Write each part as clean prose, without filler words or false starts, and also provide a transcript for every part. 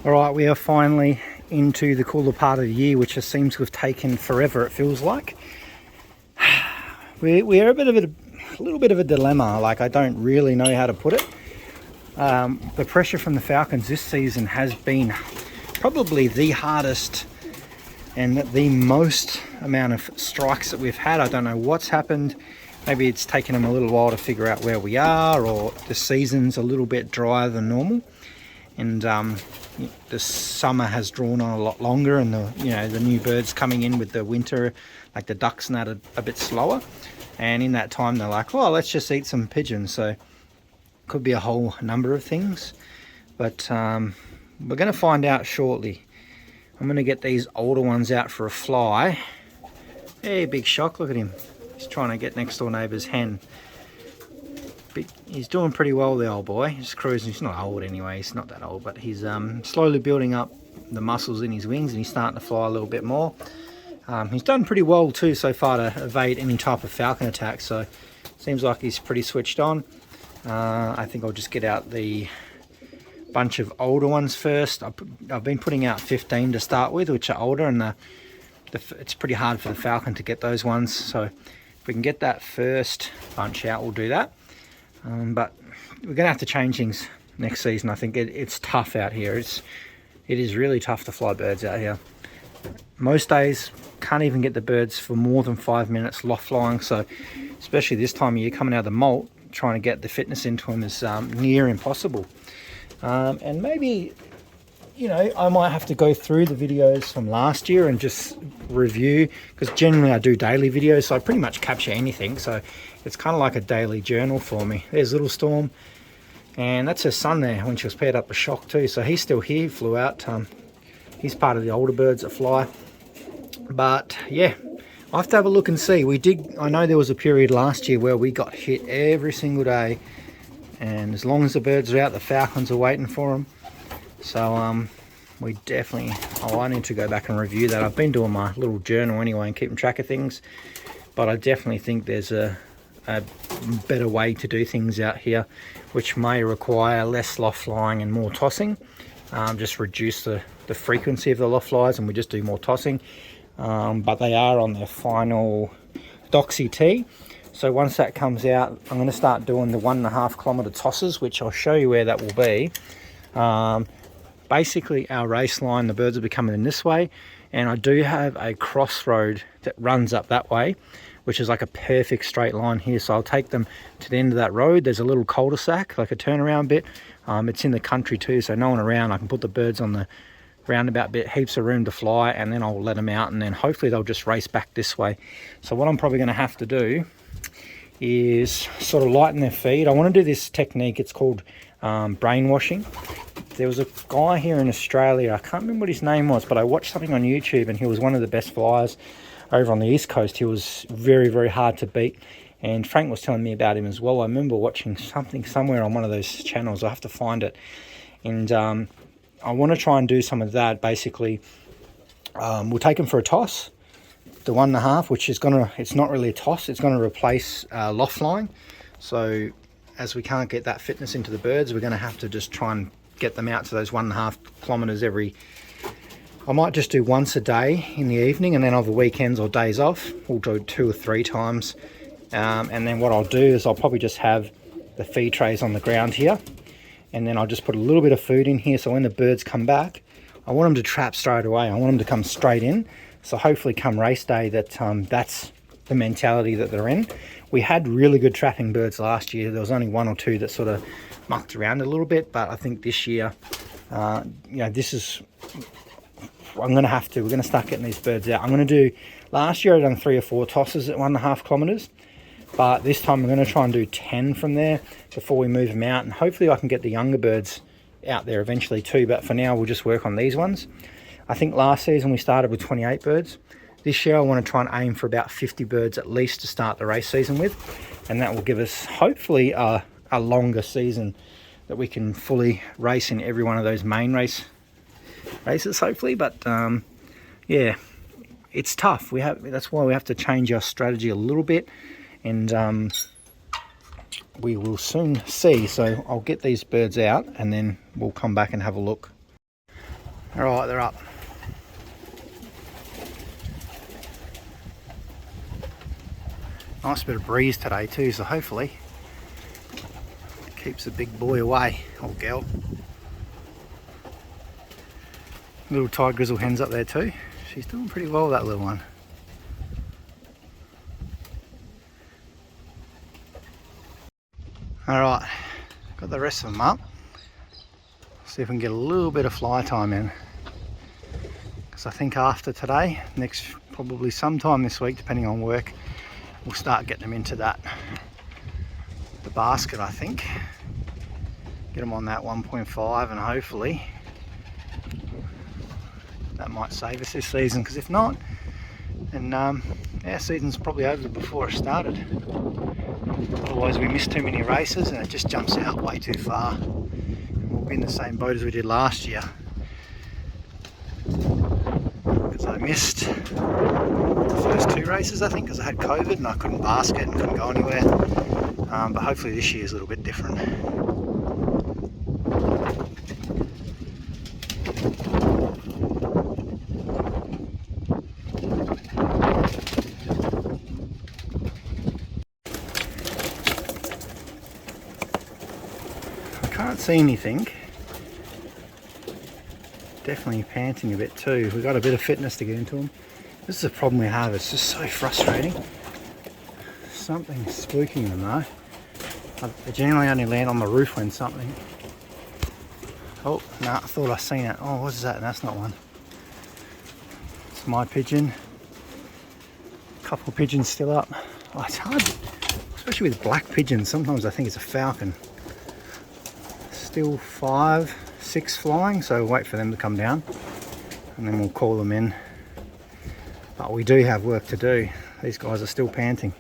All right, we are finally into the cooler part of the year, which just seems to have taken forever, it feels like. We're a little bit of a dilemma. Like, I don't really know how to put it. The pressure from the falcons this season has been probably the hardest and the most amount of strikes that we've had. I don't know what's happened. Maybe it's taken them a little while to figure out where we are, or the season's a little bit drier than normal, and the summer has drawn on a lot longer, and the new birds coming in with the winter, like the ducks and that, are a bit slower, and in that time they're like, oh, let's just eat some pigeons. So could be a whole number of things, but we're going to find out shortly. I'm going to get these older ones out for a fly. Hey, big shock, look at him. He's trying to get next door neighbour's hen. He's doing pretty well, the old boy. He's cruising. He's not old anyway, he's not that old, but he's slowly building up the muscles in his wings, and he's starting to fly a little bit more. He's done pretty well too so far to evade any type of falcon attack, so seems like he's pretty switched on. I think I'll just get out the bunch of older ones first. I've been putting out 15 to start with, which are older, and it's pretty hard for the falcon to get those ones, so if we can get that first bunch out, we'll do that. But we're gonna have to change things next season. I think it's tough out here. It is really tough to fly birds out here. Most days can't even get the birds for more than 5 minutes loft flying, so especially this time of year, coming out of the molt, trying to get the fitness into them is near impossible. And maybe, I might have to go through the videos from last year and just review, because generally I do daily videos, so I pretty much capture anything, so it's kind of like a daily journal for me. There's Little Storm, and that's her son there when she was paired up with Shock too, so he's still here. He flew out. He's part of the older birds that fly. But yeah, I have to have a look and see. I know there was a period last year where we got hit every single day, and as long as the birds are out, the falcons are waiting for them. So we definitely, I need to go back and review that. I've been doing my little journal anyway and keeping track of things, but I definitely think there's a better way to do things out here, which may require less loft flying and more tossing. Just reduce the frequency of the loft flies, and we just do more tossing. But they are on their final doxy tee, so once that comes out, I'm going to start doing the 1.5 kilometer tosses, which I'll show you where that will be. Basically our race line, the birds will be coming in this way, and I do have a crossroad that runs up that way, which is like a perfect straight line here. So I'll take them to the end of that road. There's a little cul-de-sac, like a turnaround bit. It's in the country too, so no one around. I can put the birds on the roundabout bit, heaps of room to fly, and then I'll let them out, and then hopefully they'll just race back this way. So what I'm probably going to have to do is sort of lighten their feed. I want to do this technique. It's called brainwashing. There was a guy here in Australia, I can't remember what his name was, but I watched something on YouTube, and he was one of the best flyers over on the East Coast. He was very, very hard to beat, and Frank was telling me about him as well. I remember watching something somewhere on one of those channels. I have to find it, and I want to try and do some of that. Basically, we'll take him for a toss, the 1.5, which is it's not really a toss, it's going to replace loft flying. So as we can't get that fitness into the birds, we're going to have to just try and get them out to those 1.5 kilometers I might just do once a day in the evening, and then over weekends or days off, we'll do 2 or 3 times. And then what I'll do is I'll probably just have the feed trays on the ground here, and then I'll just put a little bit of food in here, so when the birds come back, I want them to trap straight away. I want them to come straight in. So hopefully come race day, that's the mentality that they're in. We had really good trapping birds last year. There was only 1 or 2 that sort of mucked around a little bit, but I think this year, this is, we're going to start getting these birds out. I'm going to do, last year I done 3 or 4 tosses at 1.5 kilometers, but this time I'm going to try and do 10 from there before we move them out, and hopefully I can get the younger birds out there eventually too, but for now we'll just work on these ones. I think last season we started with 28 birds. This year I want to try and aim for about 50 birds at least to start the race season with, and that will give us hopefully a longer season that we can fully race in every one of those main races hopefully. But yeah, it's tough. That's why we have to change our strategy a little bit, and we will soon see. So I'll get these birds out, and then we'll come back and have a look. Alright, they're up. Nice bit of breeze today too, so hopefully keeps the big boy away, or girl. Little Thai grizzle hen's up there too. She's doing pretty well, that little one. Alright, got the rest of them up. See if we can get a little bit of fly time in. Because I think after today, next probably sometime this week, depending on work, we'll start getting them into the basket, I think. Get them on that 1.5 and hopefully that might save us this season, because if not, then our season's probably over before it started. Otherwise we miss too many races and it just jumps out way too far. And we'll be in the same boat as we did last year. Because I missed the first 2 races, I think, because I had COVID and I couldn't basket and couldn't go anywhere. But hopefully this year is a little bit different. I can't see anything. Definitely panting a bit too. We've got a bit of fitness to get into them. This is a problem we have. It's just so frustrating. Something's spooking them though. They generally only land on the roof when something... Oh, no, I thought I seen it. Oh, what's that? That's not one. It's my pigeon. A couple of pigeons still up. Oh, it's hard, especially with black pigeons. Sometimes I think it's a falcon. Still 5, 6 flying, so we'll wait for them to come down and then we'll call them in. But we do have work to do. These guys are still panting.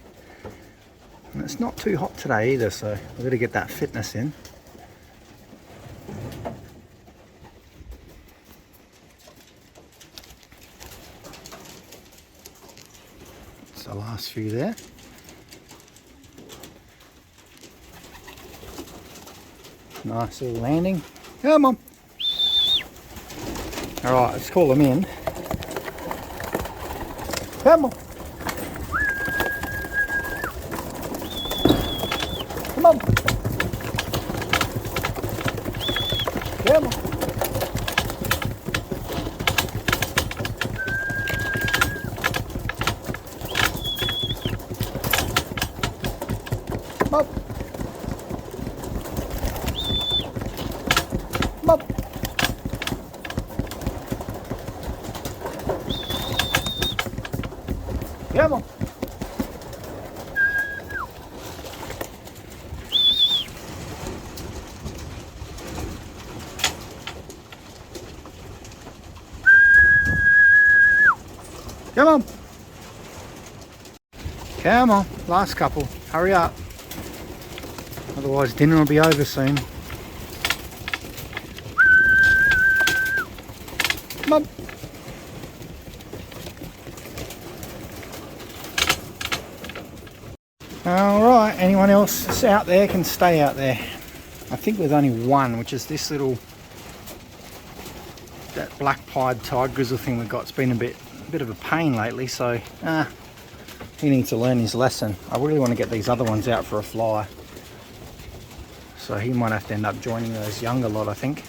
And it's not too hot today either, so we've got to get that fitness in. That's the last few there. Nice little landing. Come on. Alright, let's call them in. Come on. Come on. Come on. Come on. Come on. Come on. Come on. Come on. Last couple. Hurry up. Otherwise dinner will be over soon. Come on. Alright, anyone else that's out there can stay out there. I think there's only one, which is this little, that black-pied Thai grizzle thing we've got. It's been a bit of a pain lately, so he needs to learn his lesson. I really want to get these other ones out for a fly. So he might have to end up joining those younger lot, I think.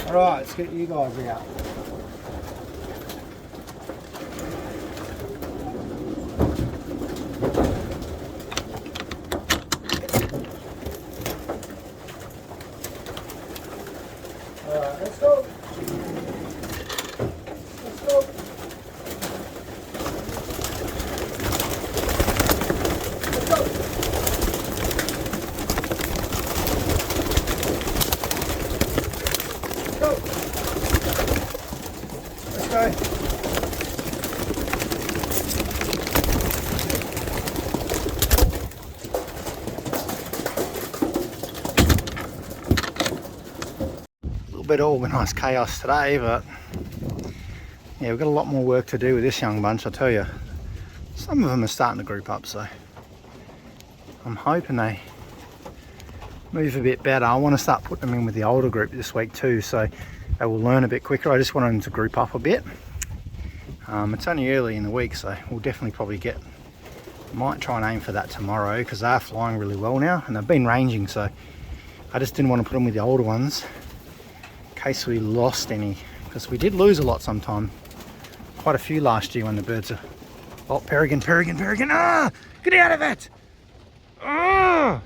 Alright, let's get you guys out. Alright, let's go. Let's go. Let's go. Go. Let's go. Bit of organised chaos today, but yeah, we've got a lot more work to do with this young bunch, I tell you. Some of them are starting to group up, so I'm hoping they move a bit better. I want to start putting them in with the older group this week too, so they will learn a bit quicker. I just want them to group up a bit. It's only early in the week, so we'll definitely probably might try and aim for that tomorrow, because they are flying really well now and they've been ranging, so I just didn't want to put them with the older ones in case we lost any, because we did lose a lot sometime. Quite a few last year when the birds are... Oh, peregrine. Ah! Get out of it! Oh!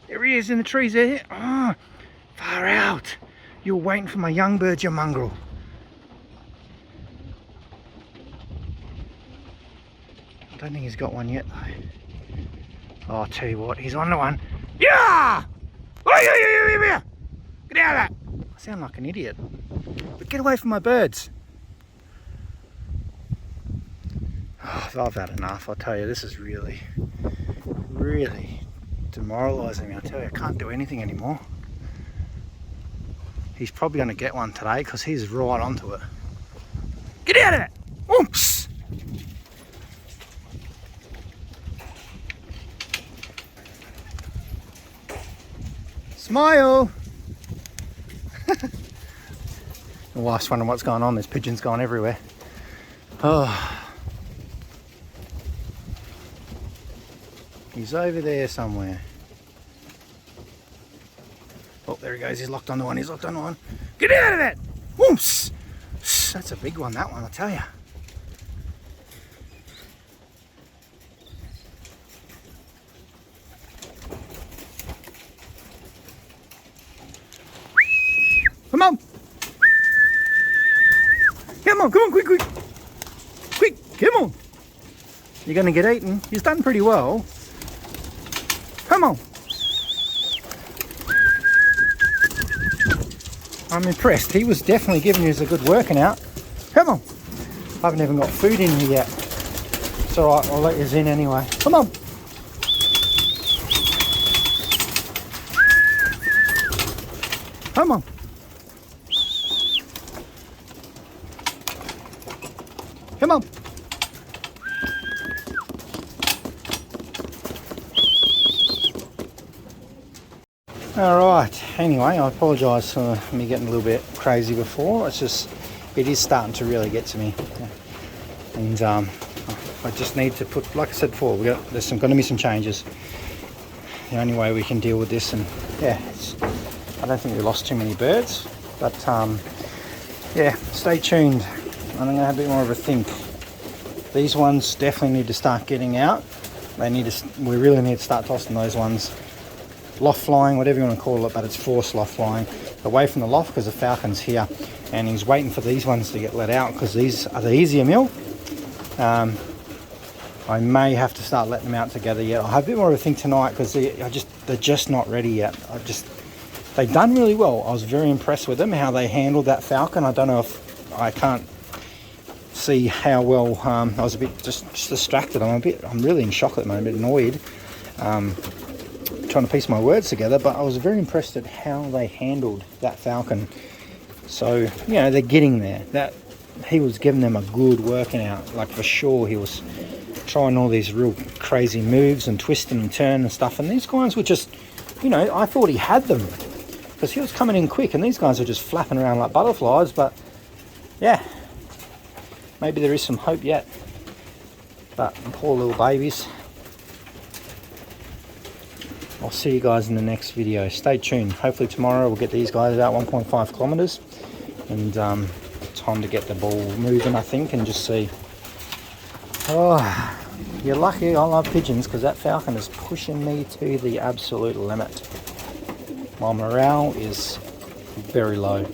There he is in the trees there. Oh! Far out! You're waiting for my young birds, you mongrel. I don't think he's got one yet though. Oh, I'll tell you what, he's on the one. Yeah! Oh, yeah! Get out of that! I sound like an idiot. But get away from my birds. Oh, I've had enough, I'll tell you. This is really demoralising me. I tell you, I can't do anything anymore. He's probably going to get one today because he's right onto it. Get out of it! Oops! Smile! My wife's wondering what's going on. There's pigeons going everywhere. Oh. He's over there somewhere. Oh, there he goes. He's locked onto one. Get out of it! Oops! That's a big one, that one, I'll tell you. Come on! Come on, quick! Quick, come on! You're going to get eaten. He's done pretty well. Come on! I'm impressed. He was definitely giving us a good working out. Come on! I haven't even got food in here yet. It's alright, I'll let you in anyway. Come on! Come on! Come on! Alright, anyway, I apologise for me getting a little bit crazy before. It is starting to really get to me. And I just need to put, like I said before, there's going to be some changes. The only way we can deal with this, and yeah, I don't think we lost too many birds, but yeah, stay tuned. I'm going to have a bit more of a think. These ones definitely need to start getting out. We really need to start tossing those ones. Loft flying, whatever you want to call it, but it's forced loft flying away from the loft because the falcon's here and he's waiting for these ones to get let out because these are the easier meal. I may have to start letting them out together yet. I'll have a bit more of a think tonight because they're just not ready yet. They've done really well. I was very impressed with them, how they handled that falcon. I don't know if I can't see how well. I was a bit just distracted. I'm really in shock at the moment, a bit annoyed. Trying to piece my words together, but I was very impressed at how they handled that falcon. So, you know, they're getting there. That he was giving them a good working out, like for sure. He was trying all these real crazy moves and twisting and turning and stuff, and these guys were just, you know, I thought he had them because he was coming in quick and these guys were just flapping around like butterflies. But yeah, maybe there is some hope yet. But poor little babies. I'll see you guys in the next video. Stay tuned. Hopefully tomorrow we'll get these guys out 1.5 kilometers, and time to get the ball moving, I think, and just see. Oh, you're lucky I love pigeons because that falcon is pushing me to the absolute limit. My morale is very low.